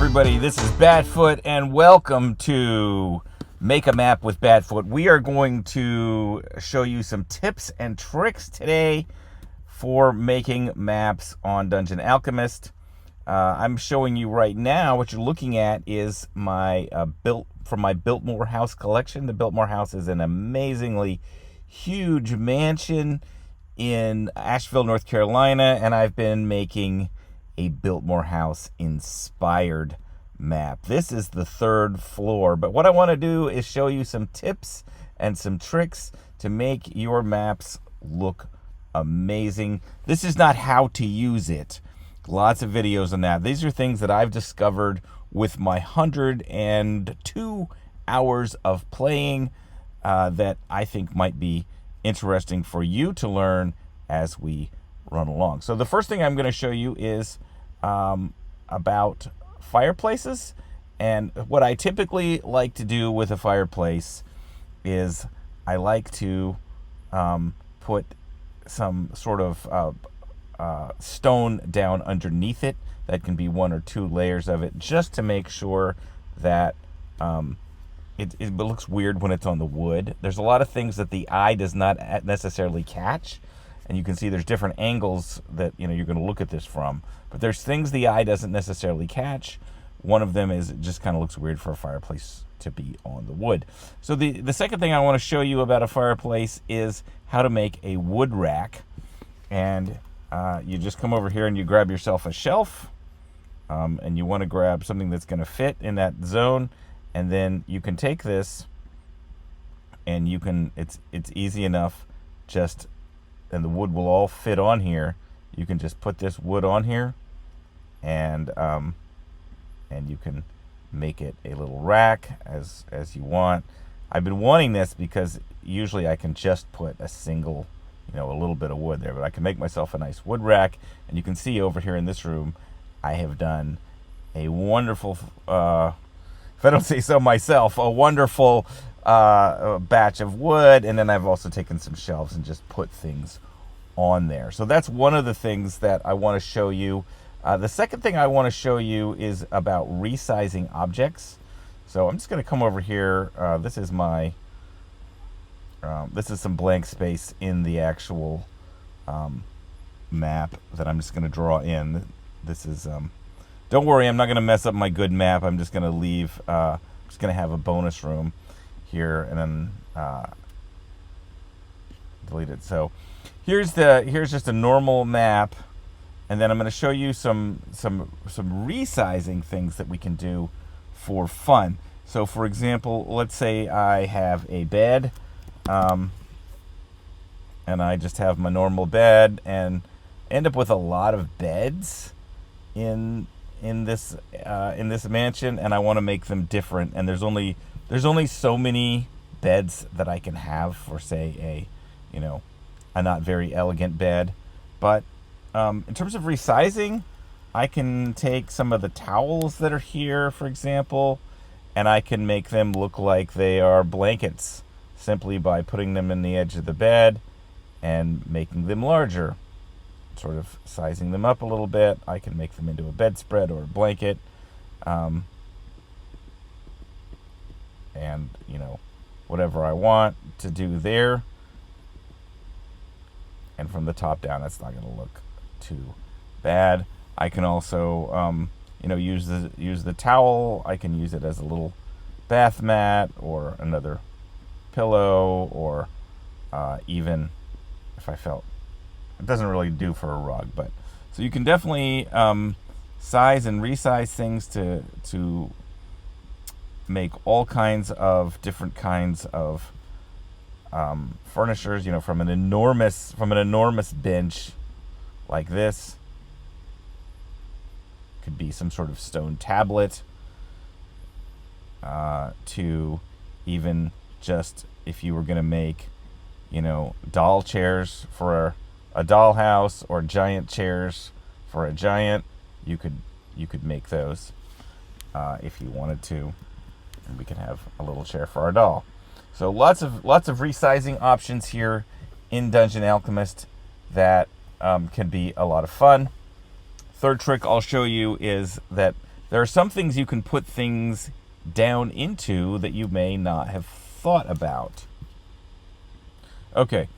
everybody, this is Batfoot, and welcome to Make a Map with Batfoot. We are going to show you some tips and tricks today for making maps on Dungeon Alchemist. I'm showing you right now, what you're looking at is my Biltmore House collection. The Biltmore House is an amazingly huge mansion in Asheville, North Carolina, and I've been making a Biltmore House inspired map. This is the third floor, but what I want to do is show you some tips and some tricks to make your maps look amazing. This is not how to use it. Lots of videos on that. These are things that I've discovered with my 102 hours of playing that I think might be interesting for you to learn as we run along. So the first thing I'm going to show you is about fireplaces, and what I typically like to do with a fireplace is I like to put some sort of stone down underneath it. That can be 1 or 2 layers of it, just to make sure that it looks weird when it's on the wood. There's a lot of things that the eye does not necessarily catch, and you can see there's different angles that you're going to look at this from, but there's things the eye doesn't necessarily catch. One of them is it just kind of looks weird for a fireplace to be on the wood. So the second thing I want to show you about a fireplace is how to make a wood rack. And you just come over here and you grab yourself a shelf, and you want to grab something that's going to fit in that zone, and then you can take this and you can, it's easy enough, and the wood will all fit on here. You can just put this wood on here, and you can make it a little rack as you want. I've been wanting this because usually I can just put a single, a little bit of wood there, but I can make myself a nice wood rack. And you can see over here in this room, I have done a wonderful, if I don't say so myself, a wonderful batch of wood. And then I've also taken some shelves and just put things on there. So that's one of the things that I want to show you. The second thing I want to show you is about resizing objects. So I'm just going to come over here. This is some blank space in the actual map that I'm just going to draw in. This is, don't worry, I'm not going to mess up my good map. I'm just going to leave, I'm just going to have a bonus room here, and then delete it. So here's just a normal map, and then I'm going to show you some resizing things that we can do for fun. So for example, let's say I have a bed, and I just have my normal bed, and end up with a lot of beds in this mansion, and I want to make them different. And there's only so many beds that I can have for, say, a not very elegant bed. But in terms of resizing, I can take some of the towels that are here, for example, and I can make them look like they are blankets simply by putting them in the edge of the bed and making them larger, sort of sizing them up a little bit. I can make them into a bedspread or a blanket, and whatever I want to do there. And from the top down, that's not going to look too bad. I can also, use the towel. I can use it as a little bath mat or another pillow, or even if I felt it doesn't really do for a rug. But so you can definitely size and resize things to make all kinds of different kinds of furnitures. From an enormous bench like this, could be some sort of stone tablet, to even just if you were going to make doll chairs for a dollhouse, or giant chairs for a giant, you could make those if you wanted to, and we can have a little chair for our doll. So lots of resizing options here in Dungeon Alchemist that can be a lot of fun. Third trick I'll show you is that there are some things you can put things down into that you may not have thought about. Okay.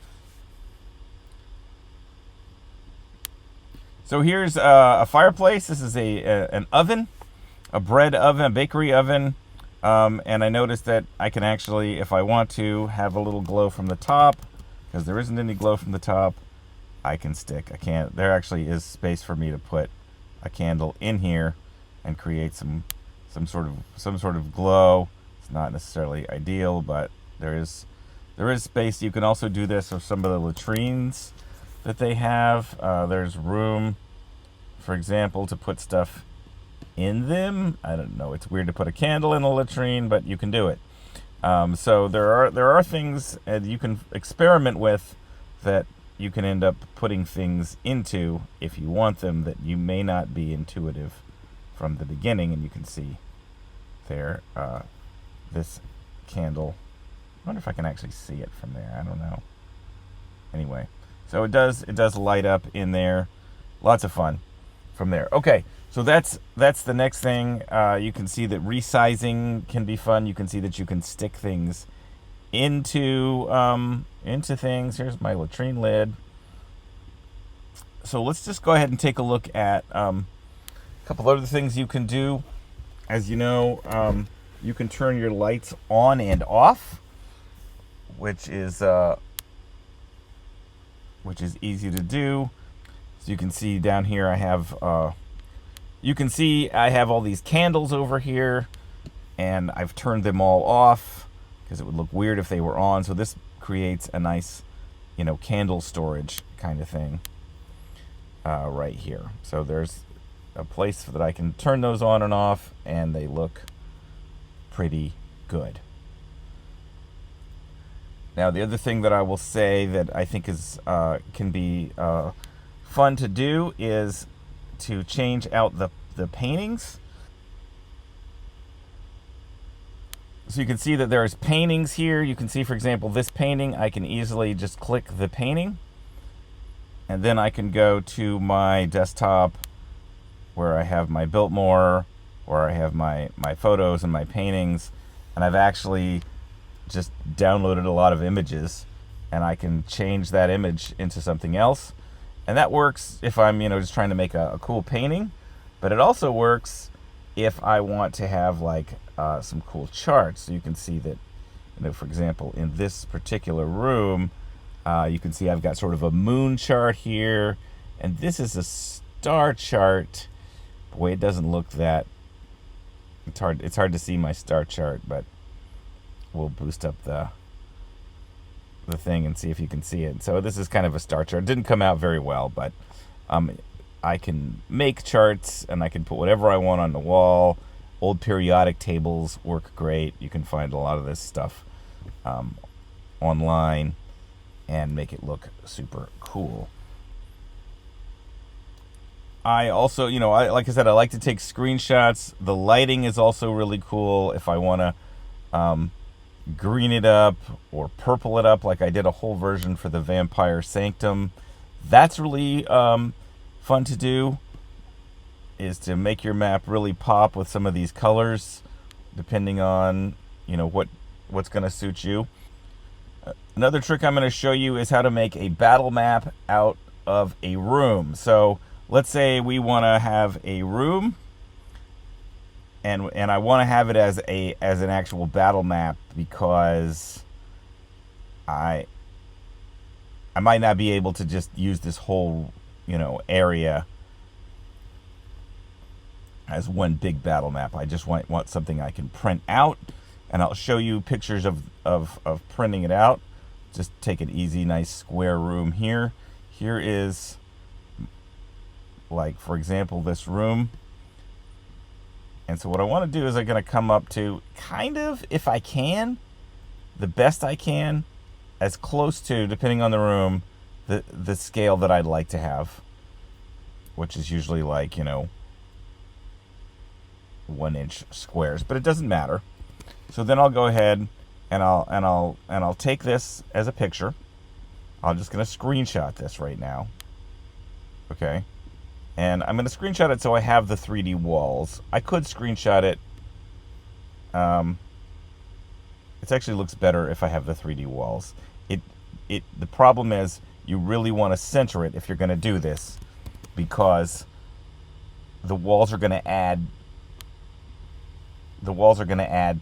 So here's a fireplace. This is an oven, a bread oven, a bakery oven. And I noticed that I can actually, if I want to, have a little glow from the top. Because there isn't any glow from the top, I can stick. There actually is space for me to put a candle in here and create some sort of glow. It's not necessarily ideal, but there is space. You can also do this with some of the latrines that they have. There's room, for example, to put stuff in them. I don't know. It's weird to put a candle in a latrine, but you can do it. So there are things you can experiment with that you can end up putting things into if you want them that you may not be intuitive from the beginning. And you can see there this candle. I wonder if I can actually see it from there. I don't know. Anyway, so it does light up in there. Lots of fun from there. Okay, so that's the next thing. You can see that resizing can be fun. You can see that you can stick things into things. Here's my latrine lid. So let's just go ahead and take a look at a couple other things you can do. As you know, you can turn your lights on and off, which is easy to do. So you can see down here I have all these candles over here, and I've turned them all off because it would look weird if they were on. So this creates a nice, candle storage kind of thing right here. So there's a place that I can turn those on and off, and they look pretty good. Now, the other thing that I will say that I think is can be fun to do is to change out the paintings. So you can see that there's paintings here. You can see, for example, this painting. I can easily just click the painting, and then I can go to my desktop where I have my Biltmore, where I have my photos and my paintings, and I've actually just downloaded a lot of images, and I can change that image into something else. And that works if I'm just trying to make a cool painting, but it also works if I want to have like some cool charts. So you can see that, for example, in this particular room, you can see I've got sort of a moon chart here, and this is a star chart. Boy, it doesn't look that. It's hard to see my star chart, but we'll boost up the thing and see if you can see it. So this is kind of a star chart. It didn't come out very well, but I can make charts, and I can put whatever I want on the wall. Old periodic tables work great. You can find a lot of this stuff online and make it look super cool. I also, like I said, I like to take screenshots. The lighting is also really cool if I want to green it up or purple it up, like I did a whole version for the Vampire Sanctum. That's really fun to do, is to make your map really pop with some of these colors, depending on what's going to suit you. Another trick I'm going to show you is how to make a battle map out of a room. So let's say we want to have a room, and I want to have it as an actual battle map, because I might not be able to just use this whole area as one big battle map. I just want something I can print out, and I'll show you pictures of printing it out. Just take an easy, nice square room here. Here is, like, for example, this room. And so what I want to do is I'm going to come up to kind of, if I can, the best I can, as close to, depending on the room, the scale that I'd like to have, which is usually like 1-inch squares, but it doesn't matter. So then I'll go ahead and I'll take this as a picture. I'm just going to screenshot this right now. Okay. And I'm going to screenshot it so I have the 3D walls. I could screenshot it. It actually looks better if I have the 3D walls. The problem is you really want to center it if you're going to do this, because the walls are going to add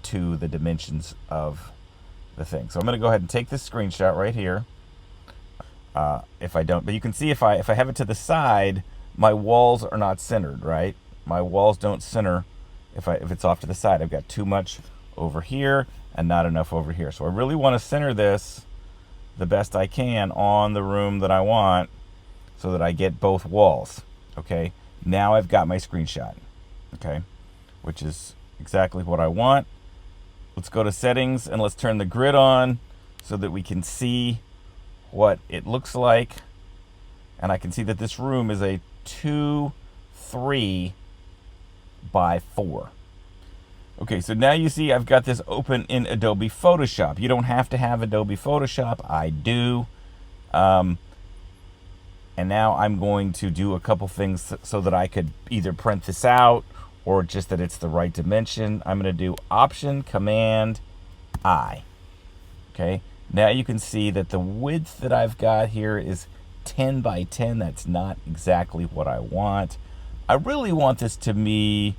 to the dimensions of the thing. So I'm going to go ahead and take this screenshot right here. If I don't, but you can see if I have it to the side, my walls are not centered, right? My walls don't center if it's off to the side. I've got too much over here and not enough over here. So I really want to center this the best I can on the room that I want so that I get both walls. Okay, now I've got my screenshot, okay, which is exactly what I want. Let's go to settings and let's turn the grid on so that we can see what it looks like. And I can see that this room is a 2-3 by 4. Okay, so now you see I've got this open in Adobe Photoshop. You don't have to have Adobe Photoshop. I do. And now I'm going to do a couple things so that I could either print this out or just that it's the right dimension. I'm going to do Option, Command, I. Okay, now you can see that the width that I've got here is 10 by 10. That's not exactly what I want. I really want this to be,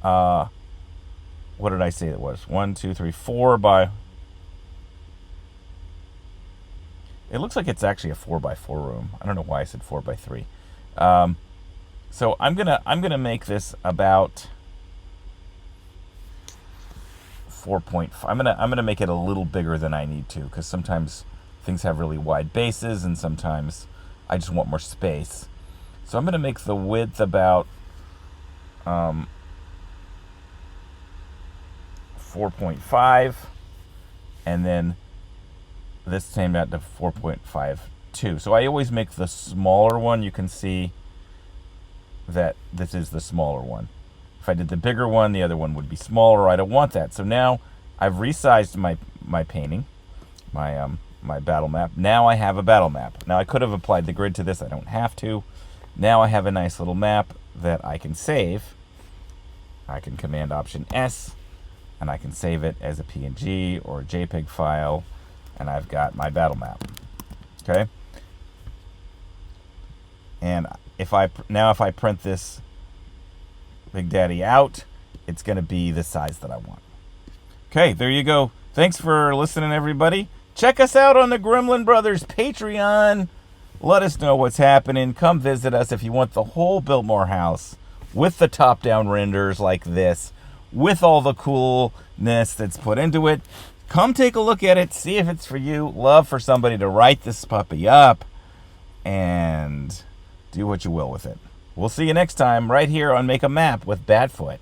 what did I say it was? 1, 2, 3, 4 by... It looks like it's actually a 4 by 4 room. I don't know why I said 4 by 3. So I'm gonna make this about 4.5. I'm gonna make it a little bigger than I need to, because sometimes things have really wide bases and sometimes I just want more space. So I'm gonna make the width about 4.5, and then this came out to 4.52. So I always make the smaller one. You can see that this is the smaller one. If I did the bigger one, the other one would be smaller. I don't want that. So now I've resized my painting, my battle map. Now I have a battle map. Now I could have applied the grid to this. I don't have to. Now I have a nice little map that I can save. I can Command Option S, and I can save it as a PNG or a JPEG file, and I've got my battle map. Okay. And if I print this Big Daddy out, it's going to be the size that I want. Okay, there you go. Thanks for listening, everybody. Check us out on the Gremlin Brothers Patreon. Let us know what's happening. Come visit us if you want the whole Biltmore house with the top-down renders like this, with all the coolness that's put into it. Come take a look at it, see if it's for you. Love for somebody to write this puppy up and do what you will with it. We'll see you next time right here on Make a Map with Batfoot.